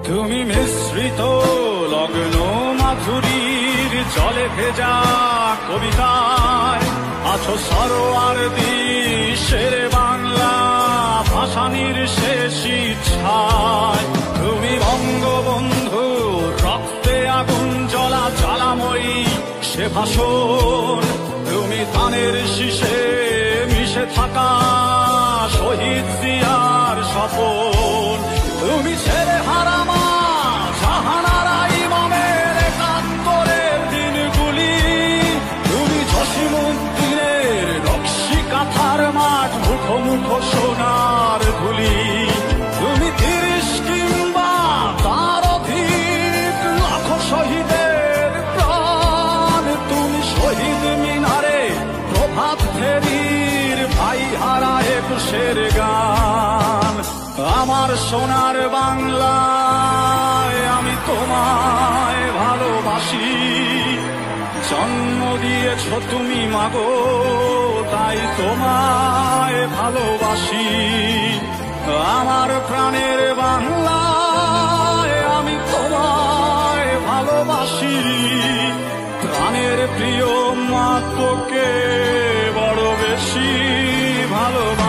তুমি মিশ্রিত লগ্ন মাধুরীর জলে ভেজা কবিতায় আছো সরোয়ার্দী শেরে বাংলা ভাসানির শেষ ইচ্ছায়। তুমি বঙ্গবন্ধু রক্তে আগুন জ্বলা জ্বালাময়ী সে ভাষণ। তুমি ধানের শীষে মিশে থাকা শহীদ জিয়ার স্বপন। তুমি ছেলে হারামা জাহানারা ইমামের একাত্তরের দিনগুলি। তুমি জসিমউদ্দিনের নকশি কাঁথার মাঠ মুখো মুখো সোনার ধুলি। তুমি ৩০ কিংবা তার অধিক লাখো শহীদের প্রাণ। তুমি শহীদ মিনারে প্রভাত ফেরির ভাই হারা একুশের গান। আমার সোনার বাংলায় আমি তোমায় ভালোবাসি। জন্ম দিয়েছ তুমি মাগো তাই তোমায় ভালোবাসি। আমার প্রাণের বাংলায় আমি তোমায় ভালোবাসি। প্রাণের প্রিয় মা তোকে বড় বেশি ভালোবাসি।